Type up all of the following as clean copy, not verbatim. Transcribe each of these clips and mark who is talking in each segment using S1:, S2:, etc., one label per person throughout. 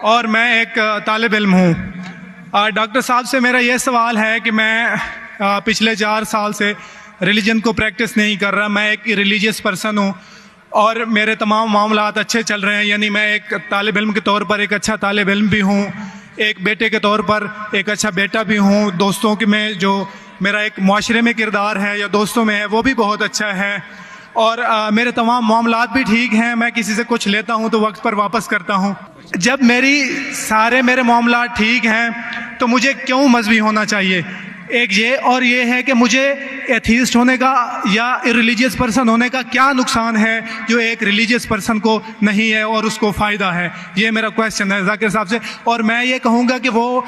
S1: اور میں ایک طالب علم ہوں. ڈاکٹر صاحب سے میرا یہ سوال ہے کہ میں پچھلے 4 سال سے ریلیجن کو پریکٹس نہیں کر رہا. میں ایک ریلیجیس پرسن ہوں اور میرے تمام معاملات اچھے چل رہے ہیں. یعنی میں ایک طالب علم کے طور پر ایک اچھا طالب علم بھی ہوں, ایک بیٹے کے طور پر ایک اچھا بیٹا بھی ہوں. دوستوں کے میں جو میرا ایک معاشرے میں کردار ہے یا دوستوں میں ہے وہ بھی بہت اچھا ہے, اور میرے تمام معاملات بھی ٹھیک ہیں. میں کسی سے کچھ لیتا ہوں تو وقت پر واپس کرتا ہوں. جب میرے معاملات ٹھیک ہیں تو مجھے کیوں مذہبی ہونا چاہیے؟ ایک یہ, اور یہ ہے کہ مجھے ایتھیسٹ ہونے کا یا ریلیجیس پرسن ہونے کا کیا نقصان ہے جو ایک ریلیجیس پرسن کو نہیں ہے اور اس کو فائدہ ہے. یہ میرا کویسچن ہے ذاکر صاحب سے. اور میں یہ کہوں گا کہ وہ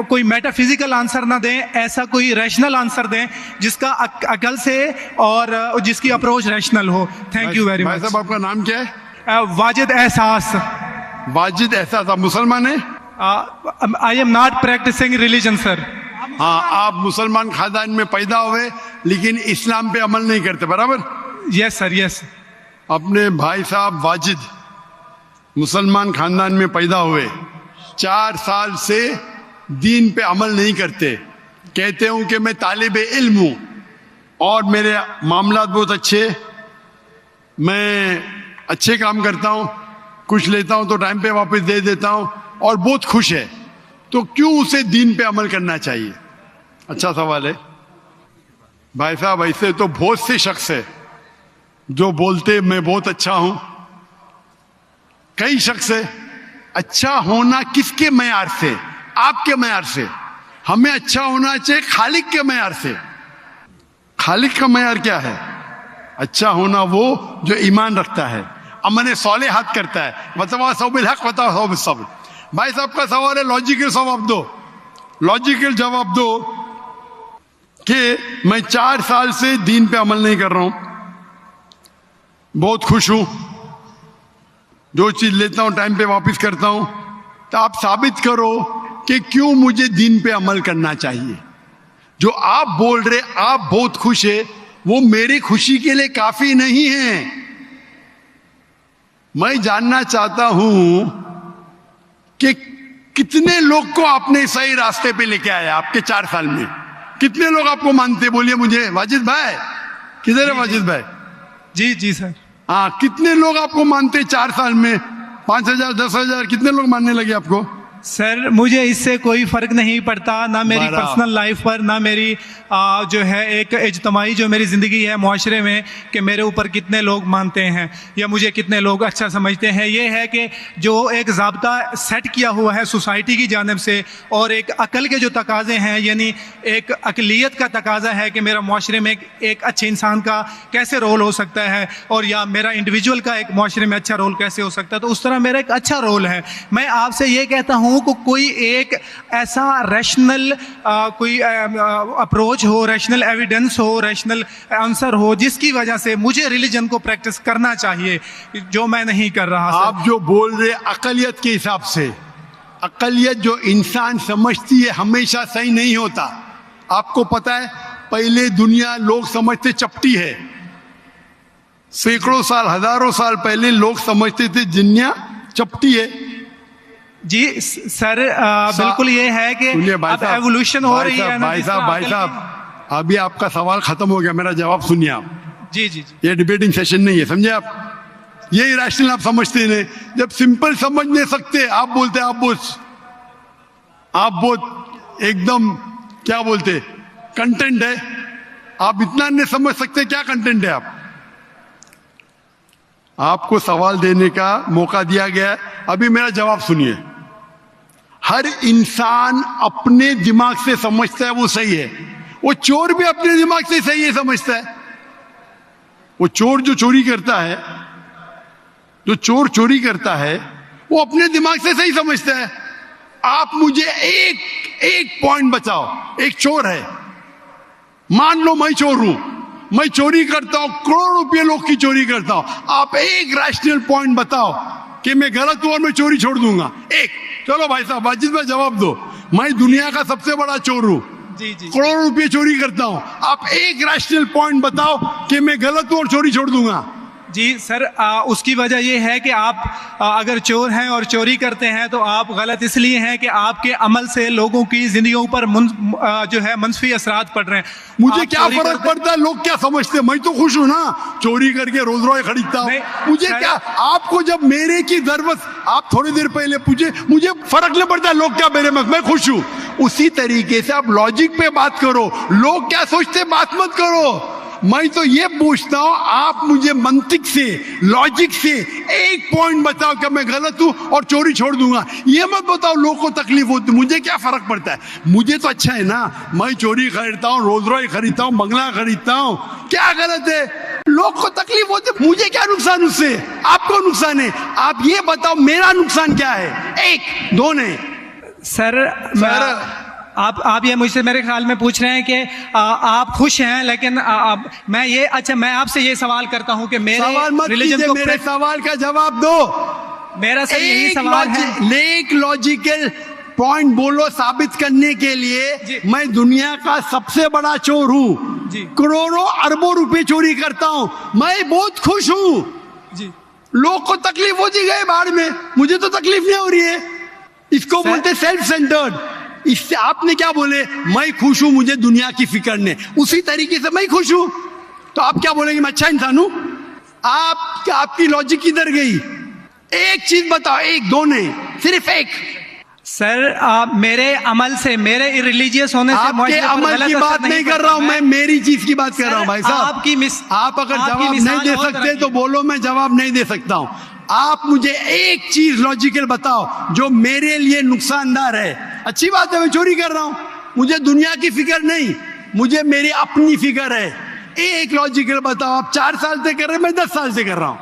S1: کوئی میٹا فزیکل آنسر نہ دیں, ایسا کوئی ریشنل آنسر دیں جس کا عقل سے اور جس کی approach rational who. Thank you very much.
S2: صاحب آپ کا نام کیا ہے؟
S1: واجد احساس.
S2: واجد احساس. آپ مسلمان ہیں؟
S1: I am not practising religion sir.
S2: ہاں, آپ مسلمان خاندان میں پیدا ہوئے لیکن اسلام پہ عمل نہیں کرتے, برابر؟
S1: یس سر, یس.
S2: اپنے بھائی صاحب واجد مسلمان خاندان میں پیدا ہوئے, 4 سال سے دین پہ عمل نہیں کرتے. کہتے ہوں کہ میں طالب علم ہوں اور میرے معاملات بہت اچھے, میں اچھے کام کرتا ہوں, کچھ لیتا ہوں تو ٹائم پہ واپس دے دیتا ہوں اور بہت خوش ہے, تو کیوں اسے دین پہ عمل کرنا چاہیے؟ اچھا سوال ہے بھائی صاحب. ایسے تو بہت سے شخص ہے جو بولتے میں بہت اچھا ہوں. کئی شخص ہے. اچھا ہونا کس کے معیار سے؟ آپ کے معیار سے. ہمیں اچھا ہونا چاہیے خالق کے معیار سے. خالق کا معیار کیا ہے؟ اچھا ہونا وہ جو ایمان رکھتا ہے, عمل صالحات کرتا ہے. وتواصوا بالحق وتواصوا بالصبر. بھائی صاحب کا سوال ہے, لاجیکل جواب دو. لاجیکل جواب دو کہ میں 4 سال سے دین پہ عمل نہیں کر رہا ہوں, بہت خوش ہوں, جو چیز لیتا ہوں ٹائم پہ واپس کرتا ہوں. تو آپ ثابت کرو کہ کیوں مجھے دین پہ عمل کرنا چاہیے. جو آپ بول رہے آپ بہت خوش ہے, وہ میری خوشی کے لیے کافی نہیں ہے. میں جاننا چاہتا ہوں کہ کتنے لوگ کو آپ نے صحیح راستے پہ لے کے آیا آپ کے 4 سال میں. کتنے لوگ آپ کو مانتے؟ بولیے مجھے. واجد بھائی کدھر ہے؟ واجد بھائی.
S1: جی سر.
S2: ہاں, کتنے لوگ آپ کو مانتے 4 سال میں؟ 5,000 10,000 کتنے لوگ ماننے لگے آپ کو؟
S1: سر مجھے اس سے کوئی فرق نہیں پڑتا, نہ میری پرسنل لائف پر, نہ میری جو ہے ایک اجتماعی جو میری زندگی ہے معاشرے میں, کہ میرے اوپر کتنے لوگ مانتے ہیں یا مجھے کتنے لوگ اچھا سمجھتے ہیں. یہ ہے کہ جو ایک ضابطہ سیٹ کیا ہوا ہے سوسائٹی کی جانب سے, اور ایک عقل کے جو تقاضے ہیں, یعنی ایک عقلیت کا تقاضا ہے کہ میرا معاشرے میں ایک اچھے انسان کا کیسے رول ہو سکتا ہے, اور یا میرا انڈیویجول کا ایک معاشرے میں اچھا رول کیسے ہو سکتا ہے. تو اس طرح میرا ایک اچھا رول ہے. میں آپ سے یہ کہتا ہوں کہ کوئی ایک ایسا ریشنل کوئی اپروچ ہو, ریشنل ایویڈنس ہو, ریشنل آنسر ہو جس کی وجہ سے مجھے ریلیجن کو پریکٹس کرنا چاہیے, جو میں نہیں کر رہا.
S2: آپ جو بول رہے عقلیت کے حساب سے, عقلیت جو انسان سمجھتی ہے ہمیشہ صحیح نہیں ہوتا. آپ کو پتا ہے پہلے دنیا لوگ سمجھتے چپٹی ہے. سینکڑوں سال, ہزاروں سال پہلے لوگ سمجھتے تھے دنیا چپٹی ہے.
S1: جی سر, بالکل یہ ہے کہ اب ایوولوشن ہو رہی ہے.
S2: بھائی صاحب ابھی آپ کا سوال ختم ہو گیا, میرا جواب سنیے آپ.
S1: جی.
S2: یہ ڈیبیٹنگ سیشن نہیں ہے, سمجھے آپ؟ یہ ریشنل آپ سمجھتے نہیں. جب سمپل سمجھ نہیں سکتے آپ بولتے آپ بہت ایک دم کیا بولتے کنٹینٹ ہے. آپ اتنا نہیں سمجھ سکتے کیا کنٹینٹ ہے. آپ کو سوال دینے کا موقع دیا گیا, ابھی میرا جواب سنیے. ہر انسان اپنے دماغ سے سمجھتا ہے وہ صحیح ہے. وہ چور بھی اپنے دماغ سے صحیح ہے سمجھتا ہے. وہ چور جو چوری کرتا ہے وہ اپنے دماغ سے صحیح سمجھتا ہے. آپ مجھے ایک پوائنٹ بچاؤ. ایک چور ہے, مان لو میں چور ہوں, میں چوری کرتا ہوں, کروڑ روپے لوگ کی چوری کرتا ہوں. آپ ایک ریشنل پوائنٹ بتاؤ کہ میں غلط ہوں اور میں چوری چھوڑ دوں گا. ایک. چلو بھائی صاحب واجد میں جواب دو. میں دنیا کا سب سے بڑا چور ہوں, کروڑ روپے چوری کرتا ہوں. آپ ایک ریشنل پوائنٹ بتاؤ کہ میں غلط ہوں اور چوری چھوڑ دوں گا.
S1: جی سر اس کی وجہ یہ ہے کہ آپ اگر چور ہیں اور چوری کرتے ہیں تو آپ غلط اس لیے ہیں کہ آپ کے عمل سے لوگوں کی زندگیوں پر جو ہے منفی اثرات پڑ رہے ہیں.
S2: مجھے کیا فرق پڑتا ہے لوگ کیا سمجھتے ہیں؟ میں تو خوش ہوں نا, چوری کر کے روز روز خریدتا ہوں. مجھے کیا, آپ کو جب میرے کی ضرورت, آپ تھوڑی دیر پہلے پوچھے, مجھے فرق نہیں پڑتا لوگ کیا میرے میں خوش ہوں. اسی طریقے سے آپ لاجک پہ بات کرو, لوگ کیا سوچتے بات مت کرو. میں تو یہ پوچھتا ہوں آپ مجھے منطق سے, لاجک سے ایک پوائنٹ بتاؤ کہ میں غلط ہوں اور چوری چھوڑ دوں گا. یہ مت بتاؤ لوگ کو تکلیف ہوتی, مجھے کیا فرق پڑتا ہے؟ مجھے تو اچھا ہے نا, میں چوری خریدتا ہوں, روز روز خریدتا ہوں, بنگلہ خریدتا ہوں, کیا غلط ہے؟ لوگ کو تکلیف ہوتی, مجھے کیا نقصان اس سے؟ آپ کو نقصان ہے. آپ یہ بتاؤ میرا نقصان کیا ہے؟ ایک دو نہیں
S1: سر. آپ یہ مجھ سے میرے خیال میں پوچھ رہے ہیں کہ آپ خوش ہیں, لیکن میں آپ سے یہ سوال کرتا ہوں کہ
S2: میرے سوال کا جواب دو.
S1: میرا سر یہی سوال ہے.
S2: ایک لاجیکل پوائنٹ بولو ثابت کرنے کے لیے. میں دنیا کا سب سے بڑا چور ہوں, کروڑوں اربوں روپے چوری کرتا ہوں, میں بہت خوش ہوں. لوگ کو تکلیف ہوتی گئے باہر میں, مجھے تو تکلیف نہیں ہو رہی ہے. اس کو بولتے سیلف سینٹرڈ. اس سے آپ نے کیا بولے؟ میں خوش ہوں, مجھے دنیا کی فکر نہیں. اسی طریقے سے میں خوش ہوں تو آپ کیا بولیں گے میں اچھا انسان ہوں؟ آپ کی لاجک کدھر گئی؟ ایک چیز بتاؤ, ایک دو نہیں, صرف ایک.
S1: سر میرے عمل سے, میرے ریلیجیس ہونے سے,
S2: آپ کے عمل کی بات نہیں کر رہا ہوں میں, میری چیز کی بات کر رہا ہوں. بھائی صاحب آپ اگر جواب نہیں دے سکتے تو بولو, میں جواب نہیں دے سکتا ہوں. آپ مجھے ایک چیز لاجیکل بتاؤ جو میرے لیے نقصان دہ ہے. اچھی بات ہے, میں چوری کر رہا ہوں, مجھے دنیا کی فکر نہیں, مجھے میری اپنی فکر ہے. ایک لاجیکل بتاؤ. آپ 4 سال سے کر رہے ہیں, میں 10 سال سے کر رہا ہوں.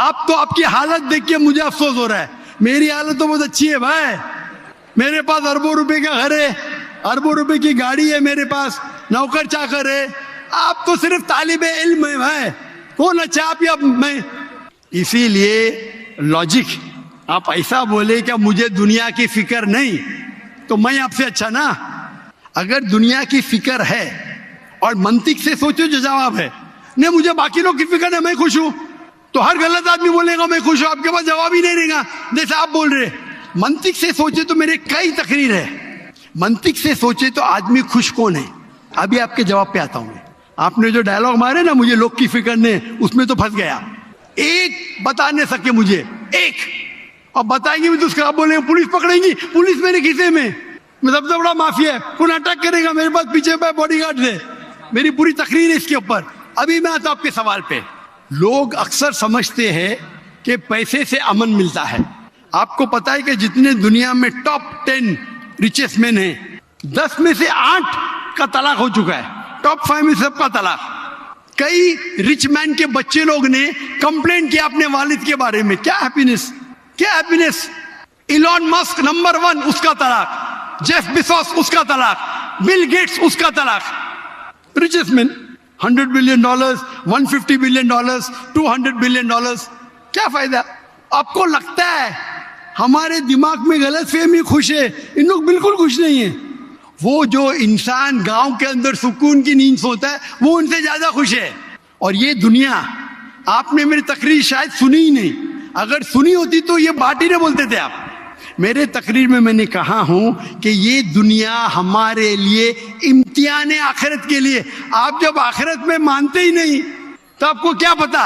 S2: آپ تو آپ کی حالت دیکھ کے مجھے افسوس ہو رہا ہے. میری حالت تو بہت اچھی ہے بھائی, میرے پاس اربوں روپے کا گھر ہے, اربوں روپے کی گاڑی ہے میرے پاس, نوکر چاکر ہے. آپ تو صرف طالب علم ہے بھائی, کون اچھا آپ یا میں؟ اسی لیے لاجک, آپ ایسا بولے کہ مجھے دنیا کی فکر نہیں تو میں آپ سے اچھا نا. اگر دنیا کی فکر ہے اور منطق سے سوچو جو جواب ہے, نہیں مجھے باقی لوگ کی فکر ہے, میں خوش ہوں, تو ہر غلط آدمی بولے گا میں خوش ہوں, آپ کے پاس جواب ہی نہیں رہے گا جیسے آپ بول رہے. منطق سے سوچے تو میرے کئی تقریر ہے, منطق سے سوچے تو آدمی خوش کون ہے. ابھی آپ کے جواب پہ آتا ہوں. آپ نے جو ڈائلاگ مارے نا مجھے لوگ کی فکر نہیں, اس میں تو پھنس گیا. ایک بتا نہیں سکے مجھے, ایک. اور بتائیں گے بھی تو اس کا آپ بولیں گے پولیس پکڑیں گی, پولیس میرے کھیسے میں, سب سے بڑا مافیا ہے, کون اٹیک کرے گا میرے پاس پیچھے پہ باڈی گارڈ ہے. میری پوری تقریر ہے اس کے اوپر. ابھی میں آتا ہوں آپ کے سوال پہ. لوگ اکثر سمجھتے ہیں کہ پیسے سے امن ملتا ہے. آپ کو پتا ہے کہ جتنے دنیا میں ٹاپ 10 ریچسٹ مین ہیں, 10 میں سے 8 کا طلاق ہو چکا ہے. ٹاپ 5 میں سب کا طلاق. کئی رچ مین کے بچے لوگ نے کمپلین کیا اپنے والد کے بارے میں, کیا ہیپینس, کیا ہیپینس. ایلون مسک نمبر 1, اس کا طلاق. جیف بیزوس, اس کا طلاق. بل گیٹس, اس کا طلاق. Richest man, $100 billion, $150 billion, $200 billion. کیا فائدہ؟ آپ کو لگتا ہے ہمارے دماغ میں غلط فہمی خوش ہے, ان لوگ بالکل خوش نہیں ہیں. وہ جو انسان گاؤں کے اندر سکون کی نیند سوتا ہے وہ ان سے زیادہ خوش ہے. اور یہ دنیا, آپ نے میری تقریر شاید سنی ہی نہیں, اگر سنی ہوتی تو یہ بات ہی نہیں بولتے تھے آپ. میرے تقریر میں نے کہا ہوں کہ یہ دنیا ہمارے لیے امتحان ہے آخرت کے لیے. آپ جب آخرت میں مانتے ہی نہیں تو آپ کو کیا پتا.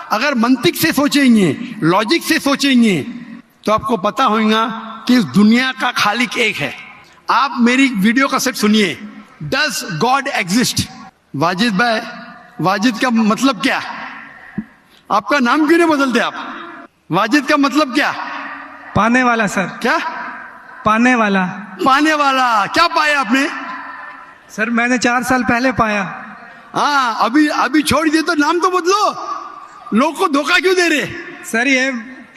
S2: اگر منطق سے سوچیں گے, لاجک سے سوچیں گے تو آپ کو پتا ہوگا کہ اس دنیا کا خالق ایک ہے. آپ میری ویڈیو کا سیٹ سنیے, ڈز گاڈ ایگزسٹ. واجد بھائی, واجد کا مطلب کیا؟ آپ کا نام کیوں نہیں بدلتے آپ؟ واجد کا مطلب کیا؟
S1: پانے والا سر.
S2: کیا
S1: پانے والا؟ پانے
S2: والا. کیا پایا آپ نے؟
S1: سر میں نے 4 سال پہلے پایا.
S2: ہاں, ابھی چھوڑ دیے تو نام تو بدلو. لوگ کو دھوکہ کیوں دے رہے؟
S1: سر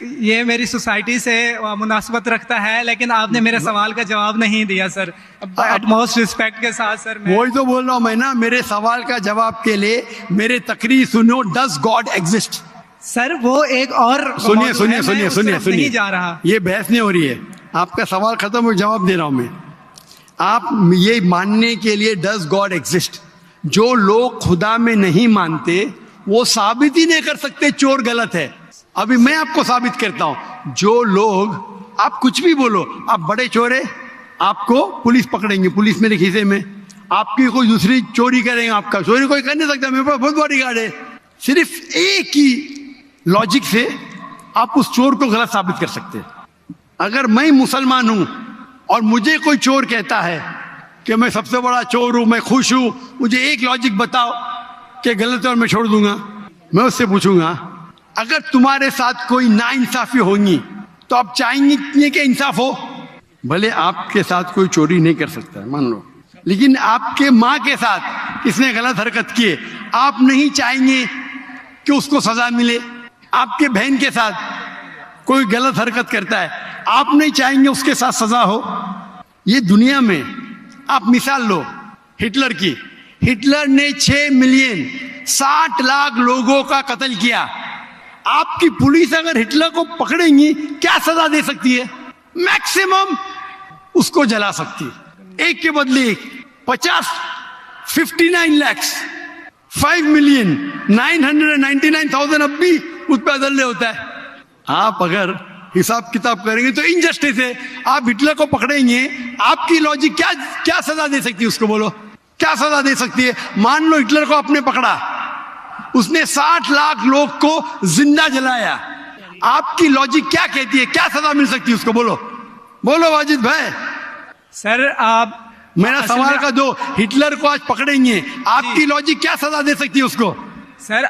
S1: یہ میری سوسائٹی سے مناسبت رکھتا ہے, لیکن آپ نے میرے سوال کا جواب نہیں دیا سر. ایٹ موسٹ ریسپیکٹ کے ساتھ سر,
S2: وہی تو بول رہا ہوں میں نا, میرے سوال کا جواب کے لیے میرے تقریر سنو. Does God exist.
S1: سر وہ ایک اور
S2: سنیے
S1: جا رہا,
S2: یہ بحث نہیں ہو رہی ہے. آپ کا سوال ختم ہو, جواب دے رہا ہوں میں. آپ یہ ماننے کے لیے ڈز گاڈ ایگزسٹ, جو لوگ خدا میں نہیں مانتے وہ ثابت ہی نہیں کر سکتے چور غلط ہے. ابھی میں آپ کو ثابت کرتا ہوں, جو لوگ, آپ کچھ بھی بولو, آپ بڑے چور ہیں, آپ کو پولیس پکڑیں گے, پولیس میرے کھیسے میں, آپ کی کوئی دوسری چوری کریں گے, آپ کا چوری کوئی کر نہیں سکتا, میرے پاس بہت باڈی گارڈ ہے. صرف ایک ہی لاجک سے آپ اس چور کو غلط ثابت کر سکتے ہیں. اگر میں مسلمان ہوں اور مجھے کوئی چور کہتا ہے کہ میں سب سے بڑا چور ہوں, میں خوش ہوں, مجھے ایک لاجک بتاؤ کہ غلط ہے اور میں چھوڑ دوں گا. میں اس سے پوچھوں گا اگر تمہارے ساتھ کوئی ناانصافی ہوگی تو آپ چاہیں گے کہ انصاف ہو؟ بھلے آپ کے ساتھ کوئی چوری نہیں کر سکتا مان لو, لیکن آپ کے ماں کے ساتھ کس نے غلط حرکت کی ہے, آپ نہیں چاہیں گے کہ اس کو سزا ملے. آپ کے بہن کے ساتھ کوئی غلط حرکت کرتا ہے, آپ نہیں چاہیں گے اس کے ساتھ سزا ہو. یہ دنیا میں آپ مثال لو ہٹلر کی. ہٹلر نے 6,60,00,000 لوگوں کا قتل کیا. آپ کی پولیس اگر ہٹلر کو پکڑیں گی کیا سزا دے سکتی ہے؟ میکسیمم اس کو جلا سکتی ہے. ایک کے بدلے ایک 59 lakhs 5,999,000 اب بھی اس پہ عدل ہوتا ہے. آپ اگر حساب کتاب کریں گے تو انجسٹس ہے. آپ ہٹلر کو پکڑیں گے, آپ کی لاجک کیا سزا دے سکتی ہے اس کو؟ بولو کیا سزا دے سکتی ہے؟ مان لو ہٹلر کو آپ نے پکڑا, اس نے 60 لاکھ لوگ کو زندہ جلایا, آپ کی لاجک کیا کہتی ہے, کیا سزا مل سکتی ہے اس کو؟ بولو واجد بھائی.
S1: سر آپ
S2: میرا سوال کا دو, ہٹلر کو آج پکڑیں گے, آپ کی لاجک کیا سزا دے سکتی ہے اس کو؟
S1: سر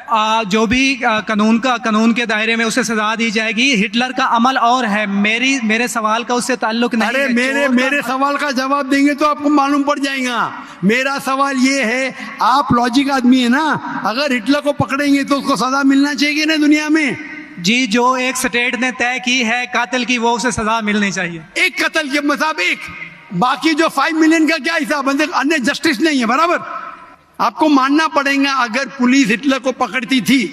S1: جو بھی قانون کے دائرے میں اسے سزا دی جائے گی. ہٹلر کا عمل اور ہے, میرے سوال کا اس سے تعلق نہیں.
S2: ارے میرے سوال کا جواب دیں گے تو آپ کو معلوم پڑ جائے گا. میرا سوال یہ ہے, آپ لاجک آدمی ہے نا, اگر ہٹلر کو پکڑیں گے تو اس کو سزا ملنا چاہیے نا دنیا میں؟
S1: جی, جو ایک سٹیٹ نے طے کی ہے قاتل کی, وہ اسے سزا ملنی چاہیے.
S2: ایک قتل کے مطابق ایک, باقی جو 5 ملین کا کیا حساب ہے؟ انہیں جسٹس نہیں ہے. برابر آپ کو ماننا پڑے گا, اگر پولیس ہٹلر کو پکڑتی تھی,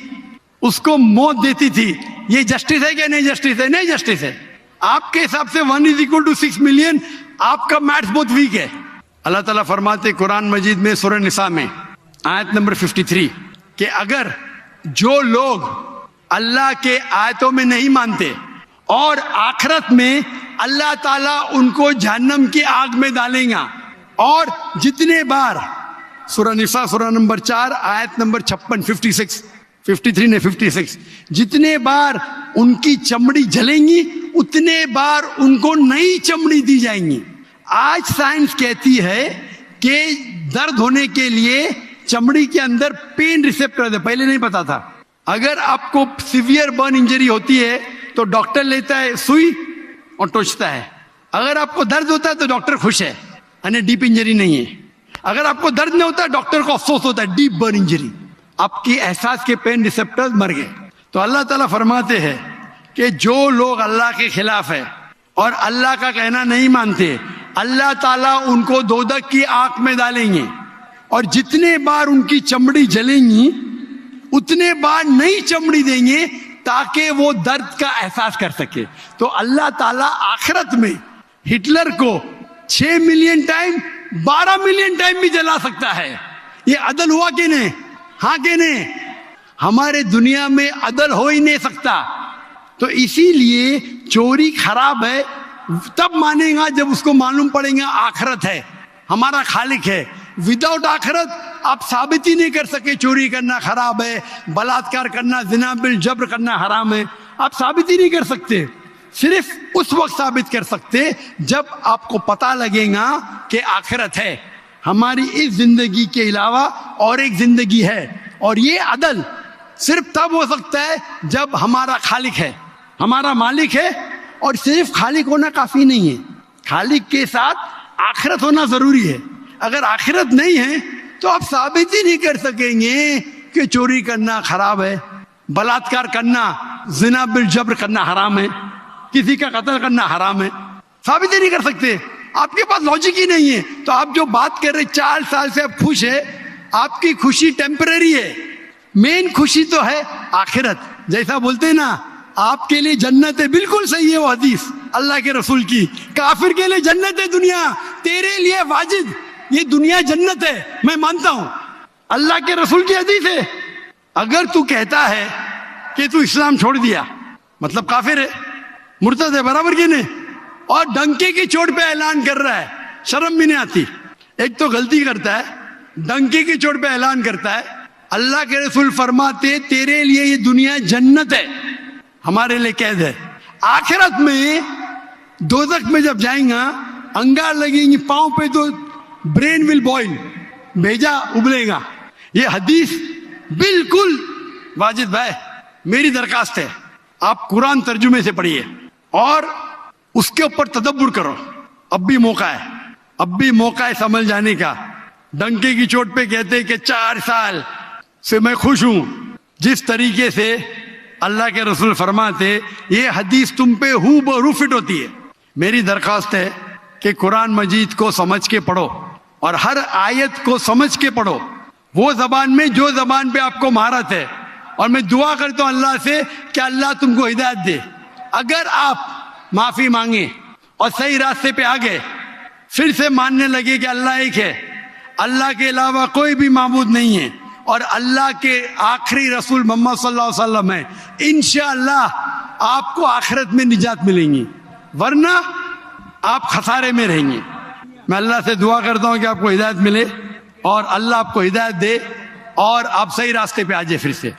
S2: اس کو موت دیتی تھی, یہ جسٹس ہے کہ نہیں جسٹس ہے؟ نہیں جسٹس ہے. آپ کے حساب سے 1=6 ملین, آپ کا میتھس بہت ویک ہے. اللہ تعالیٰ فرماتے قرآن مجید میں سورہ نساء میں آیت نمبر 53 کہ اگر جو لوگ اللہ کے آیتوں میں نہیں مانتے اور آخرت میں اللہ تعالیٰ ان کو جہنم کی آگ میں ڈالیں گا, اور جتنے بار, سورہ نساء سورہ نمبر 4 آیت نمبر 56 جتنے بار ان کی چمڑی جلیں گی اتنے بار ان کو نئی چمڑی دی جائیں گی. آج سائنس کہتی ہے کہ درد ہونے کے لیے چمڑی کے اندر پین ریسپٹر ہے, پہلے نہیں پتا تھا. اگر آپ کو سیویئر برن انجری ہوتی ہے تو ڈاکٹر لیتا ہے سوئی اور ٹوچتا ہے. اگر آپ کو درد ہوتا ہے تو ڈاکٹر خوش ہے, یعنی ڈیپ انجری نہیں ہے. اگر آپ کو درد نہیں ہوتا ہے ڈاکٹر کو افسوس ہوتا ہے, ڈیپ برن انجری, آپ کی احساس کے پین ریسپٹرز مر گئے. تو اللہ تعالیٰ فرماتے ہیں کہ جو لوگ اللہ کے خلاف ہے اور اللہ کا کہنا نہیں مانتے, اللہ تعالیٰ ان کو دوزخ کی آگ میں ڈالیں گے, اور جتنے بار ان کی چمڑی جلیں گی اتنے بار نئی چمڑی دیں گے تاکہ وہ درد کا احساس کر سکے. تو اللہ تعالیٰ آخرت میں ہٹلر کو 6 ملین ٹائم 12 ملین ٹائم بھی جلا سکتا ہے. یہ عدل ہوا کہ نہیں؟ ہاں کہ نہیں؟ ہمارے دنیا میں عدل ہو ہی نہیں سکتا. تو اسی لیے چوری خراب ہے تب مانے گا جب اس کو معلوم پڑے گا آخرت ہے, ہمارا خالق ہے. وداؤٹ آخرت آپ ثابت ہی نہیں کر سکے چوری کرنا خراب ہے, بلاತ್ಕಾರ کرنا, زنا بالجبر کرنا حرام ہے. آپ ثابت ہی نہیں کر سکتے. صرف اس وقت ثابت کر سکتے جب آپ کو پتا لگے گا کہ آخرت ہے. ہماری اس زندگی کے علاوہ اور ایک زندگی ہے, اور یہ عدل صرف تب ہو سکتا ہے جب ہمارا خالق ہے, ہمارا مالک ہے. اور صرف خالق ہونا کافی نہیں ہے, خالق کے ساتھ آخرت ہونا ضروری ہے. اگر آخرت نہیں ہے تو آپ ثابت ہی نہیں کر سکیں گے کہ چوری کرنا خراب ہے, بلاತ್ಕಾರ کرنا, زنا بالجبر کرنا حرام ہے, کسی کا قتل کرنا حرام ہے. ثابت ہی نہیں کر سکتے, آپ کے پاس لاجک ہی نہیں ہے. تو آپ جو بات کر رہے 4 سال سے آپ خوش ہے, آپ کی خوشی ٹیمپرری ہے, مین خوشی تو ہے آخرت. جیسا بولتے ہیں نا آپ کے لیے جنت ہے, بالکل صحیح ہے وہ حدیث اللہ کے رسول کی. کافر کے لیے جنت ہے دنیا, تیرے لیے واجد یہ دنیا جنت ہے, میں مانتا ہوں. اللہ کے رسول کی حدیث ہے. اگر تو کہتا ہے کہ تو اسلام چھوڑ دیا مطلب کافر ہے، مرتد ہے، برابر کی نہیں؟ اور ڈنکے کی چوٹ پہ اعلان کر رہا ہے، شرم بھی نہیں آتی؟ ایک تو غلطی کرتا ہے، ڈنکے کی چوٹ پہ اعلان کرتا ہے۔ اللہ کے رسول فرماتے تیرے لیے یہ دنیا جنت ہے، ہمارے لیے قید ہے۔ آخرت میں دوزخ میں جب جائیں گا انگار لگیں گی پاؤں پہ تو برین ول بوائل، بھیجا ابلے گا۔ یہ حدیث بالکل واجد بھائی میری درخواست ہے آپ قرآن ترجمے سے پڑھیے اور اس کے اوپر تدبر کرو۔ اب بھی موقع ہے، اب بھی موقع ہے سمجھ جانے کا۔ ڈنکے کی چوٹ پہ کہتے کہ 4 سال سے میں خوش ہوں، جس طریقے سے اللہ کے رسول فرماتے یہ حدیث تم پہ ہو بہو فٹ ہوتی ہے۔ میری درخواست ہے کہ قرآن مجید کو سمجھ کے پڑھو اور ہر آیت کو سمجھ کے پڑھو، وہ زبان میں جو زبان پہ آپ کو مہارت ہے۔ اور میں دعا کرتا ہوں اللہ سے کہ اللہ تم کو ہدایت دے۔ اگر آپ معافی مانگے اور صحیح راستے پہ آ گئے، پھر سے ماننے لگے کہ اللہ ایک ہے، اللہ کے علاوہ کوئی بھی معبود نہیں ہے اور اللہ کے آخری رسول محمد صلی اللہ علیہ وسلم ہے، انشاءاللہ آپ کو آخرت میں نجات ملیں گی، ورنہ آپ خسارے میں رہیں گے۔ میں اللہ سے دعا کرتا ہوں کہ آپ کو ہدایت ملے اور اللہ آپ کو ہدایت دے اور آپ صحیح راستے پہ آ جائے پھر سے۔